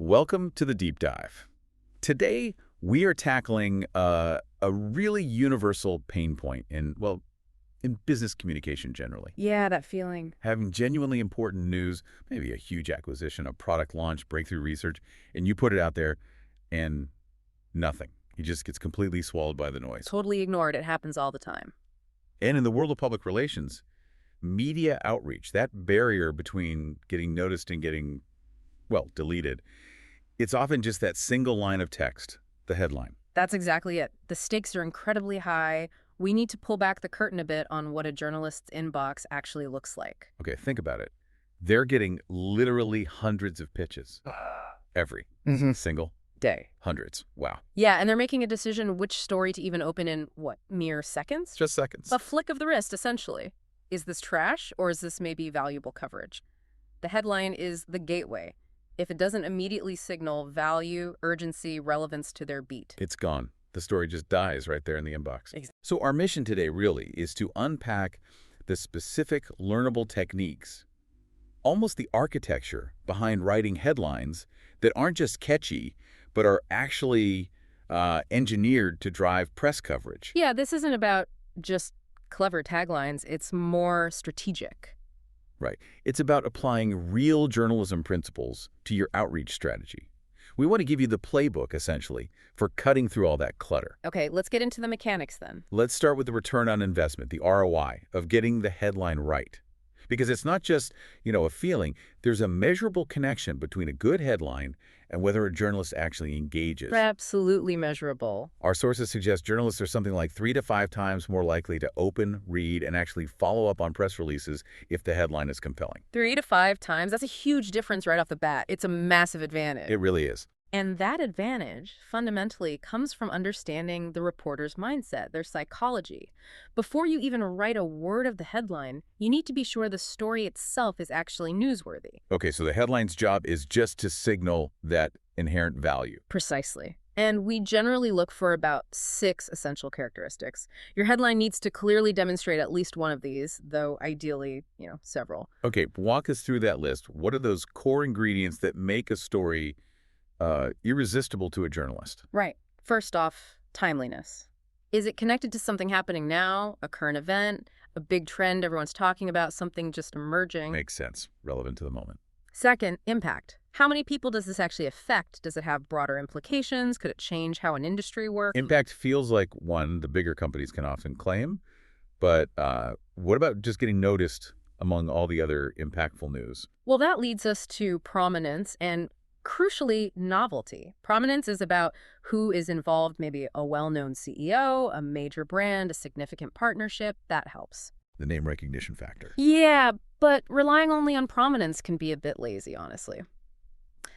Welcome to the deep dive. Today, we are tackling a really universal pain point in business communication generally. Yeah, that feeling. Having genuinely important news, maybe a huge acquisition, a product launch, breakthrough research, and you put it out there and nothing. It just gets completely swallowed by the noise. Totally ignored. It happens all the time. And in the world of public relations, media outreach, that barrier between getting noticed and getting, deleted, it's often just that single line of text, the headline. That's exactly it. The stakes are incredibly high. We need to pull back the curtain a bit on what a journalist's inbox actually looks like. Okay, think about it. They're getting literally hundreds of pitches every single day. Hundreds. Wow. Yeah, and they're making a decision which story to even open in, mere seconds? Just seconds. A flick of the wrist, essentially. Is this trash, or is this maybe valuable coverage? The headline is the gateway. If it doesn't immediately signal value, urgency, relevance to their beat, it's gone. The story just dies right there in the inbox. Exactly. So our mission today really is to unpack the specific learnable techniques, almost the architecture behind writing headlines that aren't just catchy, but are actually engineered to drive press coverage. Yeah, this isn't about just clever taglines. It's more strategic. Right. It's about applying real journalism principles to your outreach strategy. We want to give you the playbook, essentially, for cutting through all that clutter. Okay, let's get into the mechanics then. Let's start with the return on investment, the ROI, of getting the headline right. Because it's not just, a feeling. There's a measurable connection between a good headline and whether a journalist actually engages. Absolutely measurable. Our sources suggest journalists are something like 3 to 5 times more likely to open, read, and actually follow up on press releases if the headline is compelling. 3 to 5 times? That's a huge difference right off the bat. It's a massive advantage. It really is. And that advantage, fundamentally, comes from understanding the reporter's mindset, their psychology. Before you even write a word of the headline, you need to be sure the story itself is actually newsworthy. Okay, so the headline's job is just to signal that inherent value. Precisely. And we generally look for about 6 essential characteristics. Your headline needs to clearly demonstrate at least one of these, though ideally, several. Okay, walk us through that list. What are those core ingredients that make a story irresistible to a journalist? Right. First off, timeliness. Is it connected to something happening now, a current event, a big trend everyone's talking about, something just emerging? Makes sense. Relevant to the moment. Second, impact. How many people does this actually affect? Does it have broader implications? Could it change how an industry works? Impact feels like one the bigger companies can often claim, but what about just getting noticed among all the other impactful news? Well, that leads us to prominence and, crucially, novelty. Prominence is about who is involved, maybe a well-known CEO, a major brand, a significant partnership. That helps. The name recognition factor. Yeah, but relying only on prominence can be a bit lazy, honestly.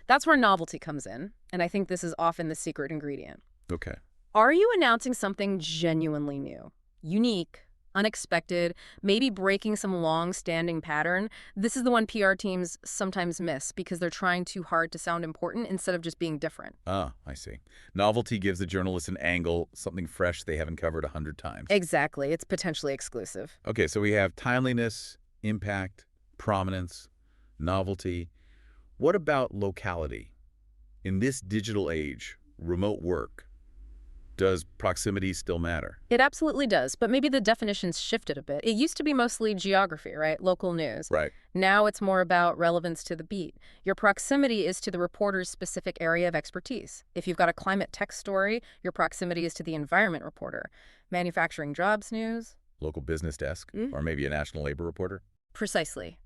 That's where novelty comes in, and I think this is often the secret ingredient. Okay. Are you announcing something genuinely new, unique, unexpected, maybe breaking some long-standing pattern? This is the one PR teams sometimes miss because they're trying too hard to sound important instead of just being different. Ah, I see. Novelty gives the journalist an angle, something fresh they haven't covered 100 times. Exactly. It's potentially exclusive. Okay, so we have timeliness, impact, prominence, novelty. What about locality? In this digital age, remote work, does proximity still matter? It absolutely does, but maybe the definition's shifted a bit. It used to be mostly geography, right? Local news. Right. Now it's more about relevance to the beat. Your proximity is to the reporter's specific area of expertise. If you've got a climate tech story, your proximity is to the environment reporter. Manufacturing jobs news. Local business desk, or maybe a national labor reporter? Precisely.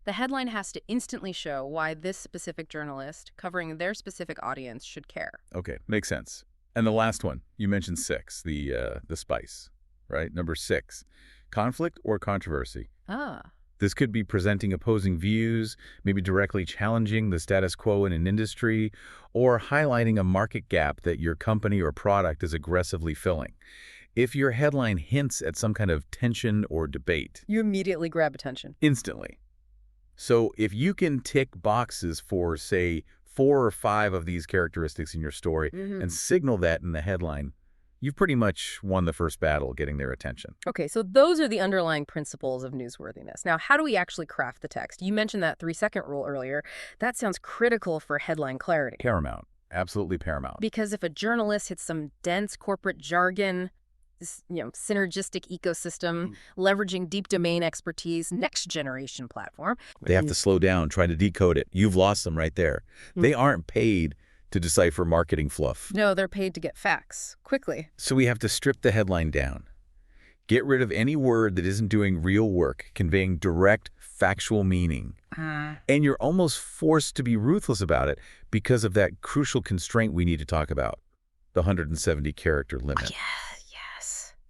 The headline has to instantly show why this specific journalist, covering their specific audience, should care. Okay, makes sense. And the last one, you mentioned 6, the spice, right? Number 6, conflict or controversy. This could be presenting opposing views, maybe directly challenging the status quo in an industry, or highlighting a market gap that your company or product is aggressively filling. If your headline hints at some kind of tension or debate, you immediately grab attention. Instantly. So if you can tick boxes for, say, 4 or 5 of these characteristics in your story and signal that in the headline, you've pretty much won the first battle getting their attention. Okay, so those are the underlying principles of newsworthiness. Now, how do we actually craft the text? You mentioned that 3-second rule earlier. That sounds critical for headline clarity. Paramount. Absolutely paramount. Because if a journalist hits some dense corporate jargon, this, synergistic ecosystem, leveraging deep domain expertise, next generation platform. They have to slow down, try to decode it. You've lost them right there. They aren't paid to decipher marketing fluff. No, they're paid to get facts quickly. So we have to strip the headline down. Get rid of any word that isn't doing real work, conveying direct, factual meaning. And you're almost forced to be ruthless about it because of that crucial constraint we need to talk about, the 170-character limit. Yes.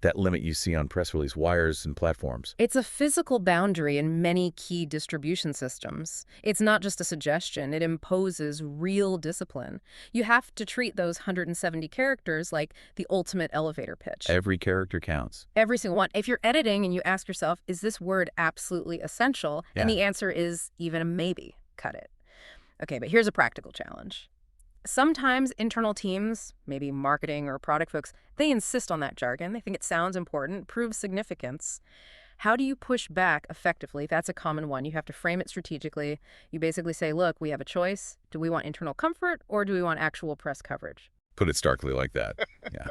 That limit you see on press release wires and platforms. It's a physical boundary in many key distribution systems. It's not just a suggestion. It imposes real discipline. You have to treat those 170 characters like the ultimate elevator pitch. Every character counts. Every single one. If you're editing and you ask yourself, is this word absolutely essential? Yeah. And the answer is even a maybe. Cut it. Okay, but here's a practical challenge. Sometimes internal teams, maybe marketing or product folks, they insist on that jargon. They think it sounds important, proves significance. How do you push back effectively? That's a common one. You have to frame it strategically. You basically say, look, we have a choice. Do we want internal comfort or do we want actual press coverage? Put it starkly like that. Yeah.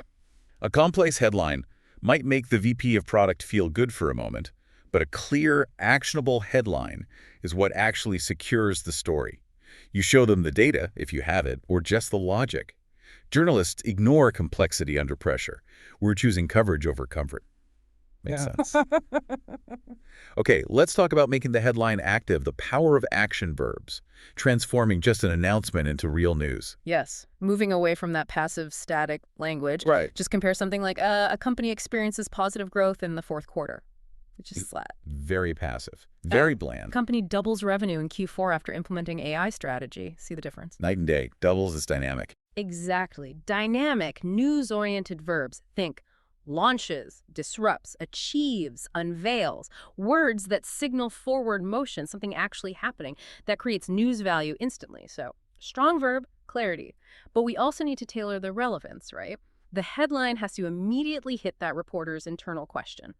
A complex headline might make the VP of product feel good for a moment, but a clear, actionable headline is what actually secures the story. You show them the data, if you have it, or just the logic. Journalists ignore complexity under pressure. We're choosing coverage over comfort. Makes sense. Okay, let's talk about making the headline active, the power of action verbs, transforming just an announcement into real news. Yes, moving away from that passive, static language. Right. Just compare something like a company experiences positive growth in the fourth quarter. It's just flat. Very passive, very bland. Company doubles revenue in Q4 after implementing AI strategy. See the difference? Night and day. Doubles is dynamic. Exactly. Dynamic, news-oriented verbs. Think launches, disrupts, achieves, unveils. Words that signal forward motion, something actually happening that creates news value instantly. So strong verb, clarity. But we also need to tailor the relevance, right? The headline has to immediately hit that reporter's internal question.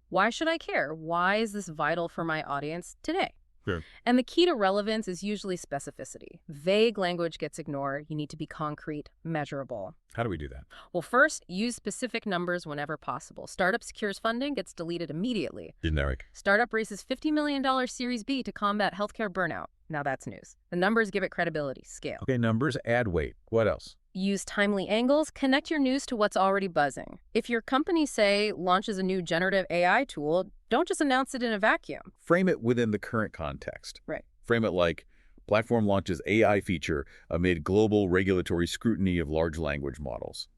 Why should I care? Why is this vital for my audience today? Sure. And the key to relevance is usually specificity. Vague language gets ignored. You need to be concrete, measurable. How do we do that? Well, first, use specific numbers whenever possible. Startup secures funding, gets deleted immediately. Generic. Startup raises $50 million Series B to combat healthcare burnout. Now that's news. The numbers give it credibility, scale. Okay, numbers, add weight. What else? Use timely angles, connect your news to what's already buzzing. If your company, say, launches a new generative AI tool, don't just announce it in a vacuum. Frame it within the current context. Right. Frame it like, platform launches AI feature amid global regulatory scrutiny of large language models.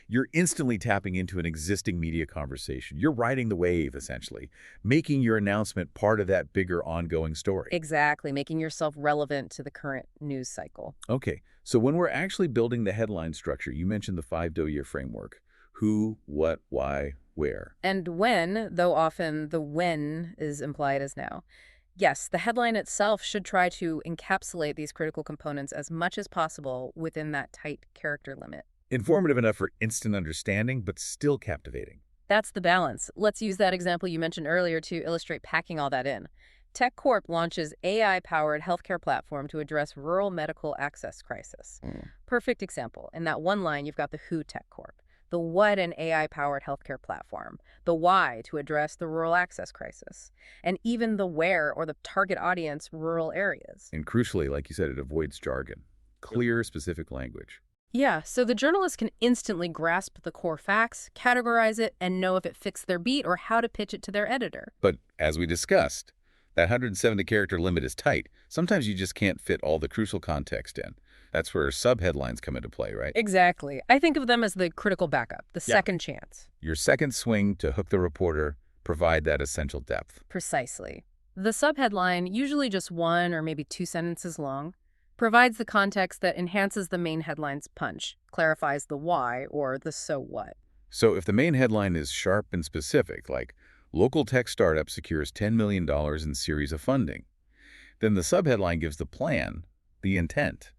You're instantly tapping into an existing media conversation. You're riding the wave, essentially, making your announcement part of that bigger ongoing story. Exactly, making yourself relevant to the current news cycle. Okay, so when we're actually building the headline structure, you mentioned the 5W framework. Who, what, why, where. And when, though often the when is implied as now. Yes, the headline itself should try to encapsulate these critical components as much as possible within that tight character limit. Informative enough for instant understanding, but still captivating. That's the balance. Let's use that example you mentioned earlier to illustrate packing all that in. Tech Corp launches AI-powered healthcare platform to address rural medical access crisis. Perfect example. In that one line, you've got the who Tech Corp, the what an AI-powered healthcare platform, the why to address the rural access crisis, and even the where or the target audience rural areas. And crucially, like you said, it avoids jargon. Clear, specific language. Yeah, so the journalist can instantly grasp the core facts, categorize it, and know if it fits their beat or how to pitch it to their editor. But as we discussed, that 170-character limit is tight. Sometimes you just can't fit all the crucial context in. That's where subheadlines come into play, right? Exactly. I think of them as the critical backup, the second chance. Your second swing to hook the reporter, provide that essential depth. Precisely. The subheadline, usually just one or maybe 2 sentences long, provides the context that enhances the main headline's punch, clarifies the why or the so what. So if the main headline is sharp and specific, like local tech startup secures $10 million in series of funding, then the subheadline gives the plan, the intent,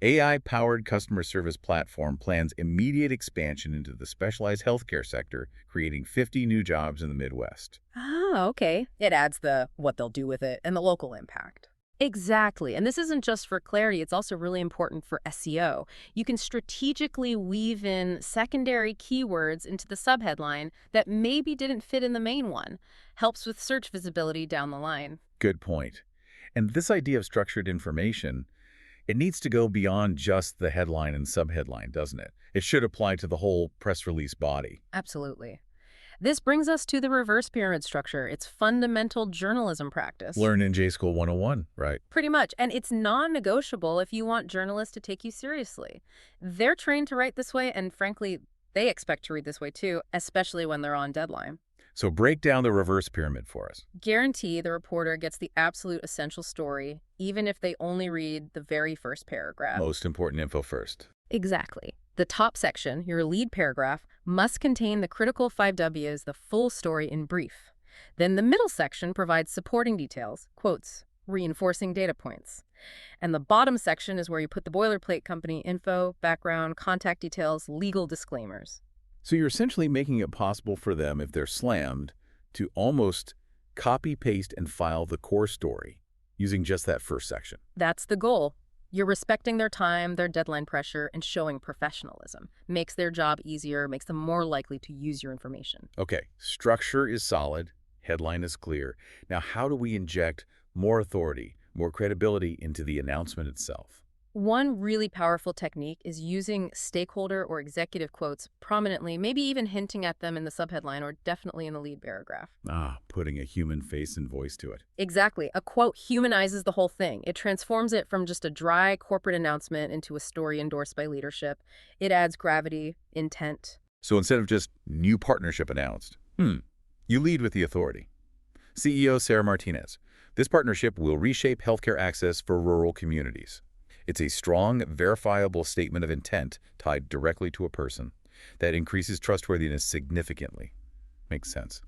AI-powered customer service platform plans immediate expansion into the specialized healthcare sector, creating 50 new jobs in the Midwest. Ah, okay. It adds the what they'll do with it and the local impact. Exactly. And this isn't just for clarity, it's also really important for SEO. You can strategically weave in secondary keywords into the subheadline that maybe didn't fit in the main one. Helps with search visibility down the line. Good point. And this idea of structured information, it needs to go beyond just the headline and subheadline, doesn't it? It should apply to the whole press release body. Absolutely. This brings us to the reverse pyramid structure. It's fundamental journalism practice. Learn in J-School 101, right? Pretty much. And it's non-negotiable if you want journalists to take you seriously. They're trained to write this way, and frankly, they expect to read this way too, especially when they're on deadline. So break down the reverse pyramid for us. Guarantee the reporter gets the absolute essential story, even if they only read the very first paragraph. Most important info first. Exactly. The top section, your lead paragraph, must contain the critical 5 Ws, the full story in brief. Then the middle section provides supporting details, quotes, reinforcing data points. And the bottom section is where you put the boilerplate company info, background, contact details, legal disclaimers. So you're essentially making it possible for them, if they're slammed, to almost copy, paste, and file the core story using just that first section. That's the goal. You're respecting their time, their deadline pressure, and showing professionalism. Makes their job easier, makes them more likely to use your information. Okay, structure is solid, headline is clear. Now, how do we inject more authority, more credibility into the announcement itself? One really powerful technique is using stakeholder or executive quotes prominently, maybe even hinting at them in the subheadline or definitely in the lead paragraph. Putting a human face and voice to it. Exactly. A quote humanizes the whole thing. It transforms it from just a dry corporate announcement into a story endorsed by leadership. It adds gravity, intent. So instead of just new partnership announced, you lead with the authority. CEO Sarah Martinez. This partnership will reshape healthcare access for rural communities. It's a strong, verifiable statement of intent tied directly to a person that increases trustworthiness significantly. Makes sense.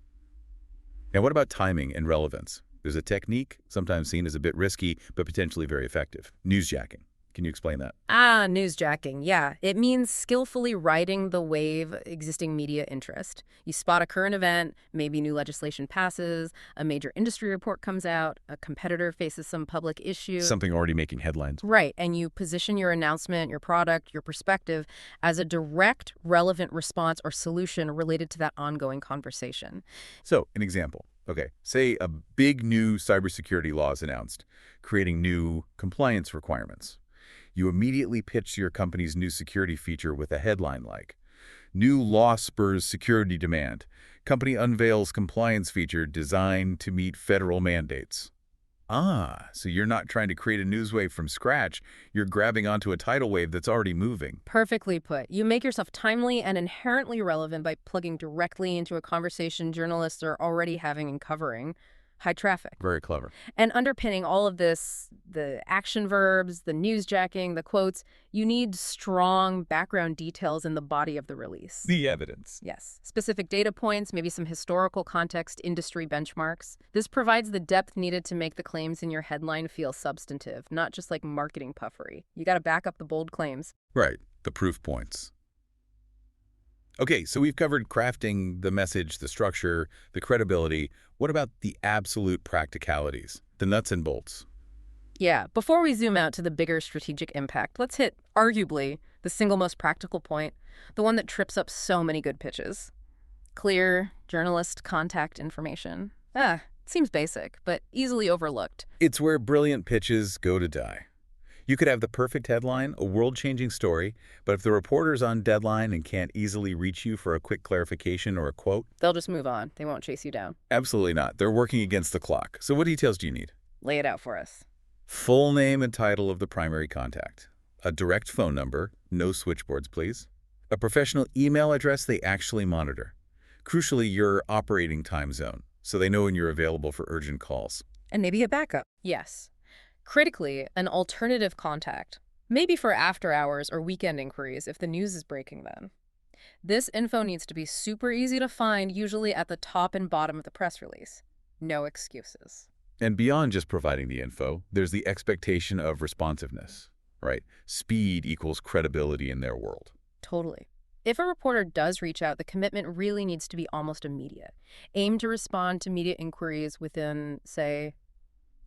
Now, what about timing and relevance? There's a technique, sometimes seen as a bit risky, but potentially very effective. Newsjacking. Can you explain that? Newsjacking. Yeah. It means skillfully riding the wave existing media interest. You spot a current event, maybe new legislation passes, a major industry report comes out, a competitor faces some public issue. Something already making headlines. Right. And you position your announcement, your product, your perspective as a direct, relevant response or solution related to that ongoing conversation. So, an example. Okay, say a big new cybersecurity law is announced, creating new compliance requirements. You immediately pitch your company's new security feature with a headline like, "New law spurs security demand. Company unveils compliance feature designed to meet federal mandates." So you're not trying to create a news wave from scratch. You're grabbing onto a tidal wave that's already moving. Perfectly put. You make yourself timely and inherently relevant by plugging directly into a conversation journalists are already having and covering. High traffic. Very clever. And underpinning all of this, the action verbs, the newsjacking, the quotes, you need strong background details in the body of the release. The evidence. Yes. Specific data points, maybe some historical context, industry benchmarks. This provides the depth needed to make the claims in your headline feel substantive, not just like marketing puffery. You got to back up the bold claims. Right. The proof points. Okay, so we've covered crafting the message, the structure, the credibility. What about the absolute practicalities, the nuts and bolts? Yeah, before we zoom out to the bigger strategic impact, let's hit, arguably, the single most practical point, the one that trips up so many good pitches. Clear journalist contact information. Seems basic, but easily overlooked. It's where brilliant pitches go to die. You could have the perfect headline, a world-changing story, but if the reporter's on deadline and can't easily reach you for a quick clarification or a quote, they'll just move on. They won't chase you down. Absolutely not. They're working against the clock. So what details do you need? Lay it out for us. Full name and title of the primary contact. A direct phone number. No switchboards, please. A professional email address they actually monitor. Crucially, your operating time zone, so they know when you're available for urgent calls. And maybe a backup. Yes. Critically, an alternative contact, maybe for after hours or weekend inquiries if the news is breaking then. This info needs to be super easy to find, usually at the top and bottom of the press release. No excuses. And beyond just providing the info, there's the expectation of responsiveness, right? Speed equals credibility in their world. Totally. If a reporter does reach out, the commitment really needs to be almost immediate. Aim to respond to media inquiries within, say,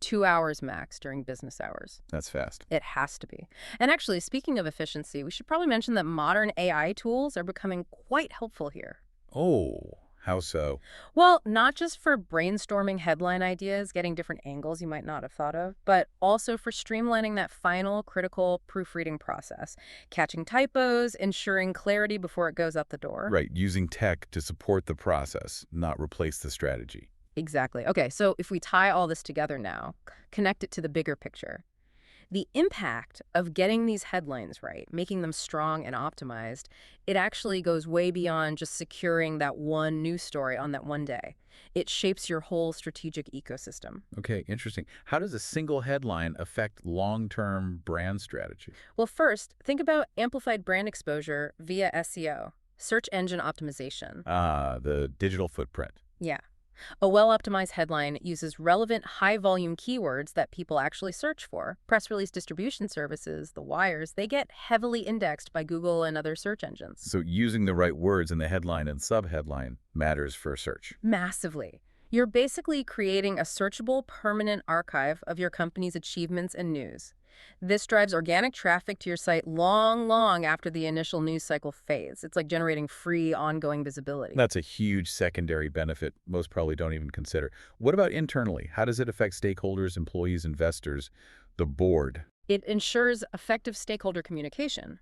2 hours max during business hours. That's fast. It has to be. And actually, speaking of efficiency, we should probably mention that modern AI tools are becoming quite helpful here. Oh, how so? Well, not just for brainstorming headline ideas, getting different angles you might not have thought of, but also for streamlining that final critical proofreading process, catching typos, ensuring clarity before it goes out the door. Right, using tech to support the process, not replace the strategy. Exactly. Okay, so if we tie all this together now, connect it to the bigger picture. The impact of getting these headlines right, making them strong and optimized, it actually goes way beyond just securing that one news story on that one day. It shapes your whole strategic ecosystem. Okay, interesting. How does a single headline affect long-term brand strategy? Well, first, think about amplified brand exposure via SEO, search engine optimization. Ah, the digital footprint. Yeah. A well-optimized headline uses relevant high-volume keywords that people actually search for. Press release distribution services, the wires, they get heavily indexed by Google and other search engines. So using the right words in the headline and subheadline matters for search. Massively. You're basically creating a searchable, permanent archive of your company's achievements and news. This drives organic traffic to your site long after the initial news cycle fades. It's like generating free, ongoing visibility. That's a huge secondary benefit most probably don't even consider. What about internally? How does it affect stakeholders, employees, investors, the board? It ensures effective stakeholder communication.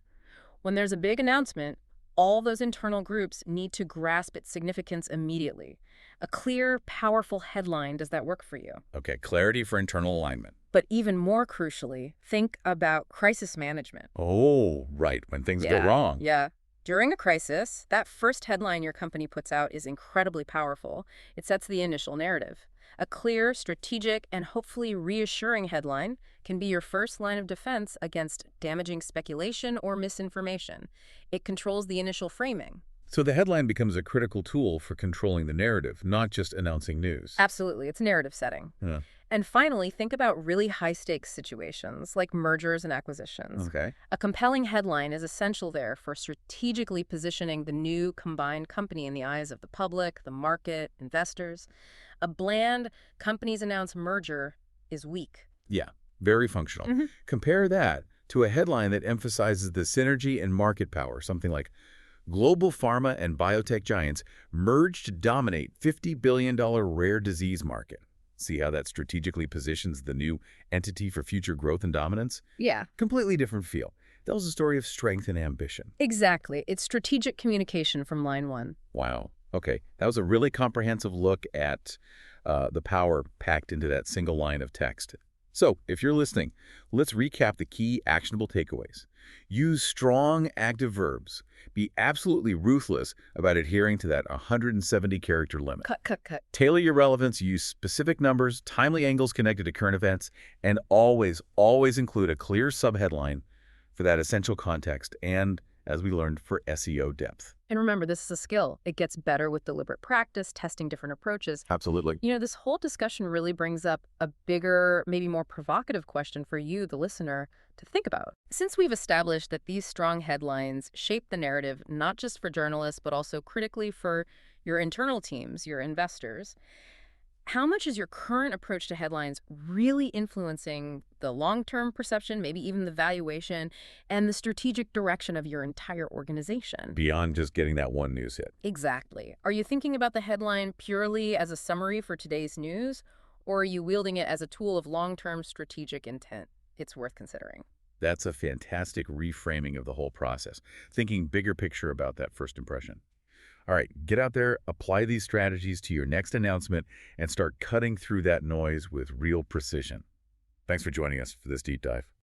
When there's a big announcement, all those internal groups need to grasp its significance immediately. A clear, powerful headline does that work for you. Okay, clarity for internal alignment. But even more crucially, think about crisis management. Oh, right, when things go wrong. Yeah. During a crisis, that first headline your company puts out is incredibly powerful. It sets the initial narrative. A clear, strategic, and hopefully reassuring headline can be your first line of defense against damaging speculation or misinformation. It controls the initial framing. So the headline becomes a critical tool for controlling the narrative, not just announcing news. Absolutely. It's narrative setting. Yeah. And finally, think about really high-stakes situations like mergers and acquisitions. Okay. A compelling headline is essential there for strategically positioning the new combined company in the eyes of the public, the market, investors. A bland companies announce merger is weak. Yeah, very functional. Compare that to a headline that emphasizes the synergy and market power, something like global pharma and biotech giants merge to dominate $50 billion rare disease market. See how that strategically positions the new entity for future growth and dominance? Yeah. Completely different feel. Tells a story of strength and ambition. Exactly. It's strategic communication from line one. Wow. Okay. That was a really comprehensive look at the power packed into that single line of text. So, if you're listening, let's recap the key actionable takeaways. Use strong, active verbs. Be absolutely ruthless about adhering to that 170-character limit. Cut. Tailor your relevance, use specific numbers, timely angles connected to current events, and always include a clear subheadline for that essential context and, as we learned, for SEO depth. And remember, this is a skill. It gets better with deliberate practice, testing different approaches. Absolutely. You know, this whole discussion really brings up a bigger, maybe more provocative question for you, the listener, to think about. Since we've established that these strong headlines shape the narrative, not just for journalists, but also critically for your internal teams, your investors, how much is your current approach to headlines really influencing the long-term perception, maybe even the valuation, and the strategic direction of your entire organization? Beyond just getting that one news hit. Exactly. Are you thinking about the headline purely as a summary for today's news, or are you wielding it as a tool of long-term strategic intent? It's worth considering. That's a fantastic reframing of the whole process, thinking bigger picture about that first impression. All right, get out there, apply these strategies to your next announcement, and start cutting through that noise with real precision. Thanks for joining us for this deep dive.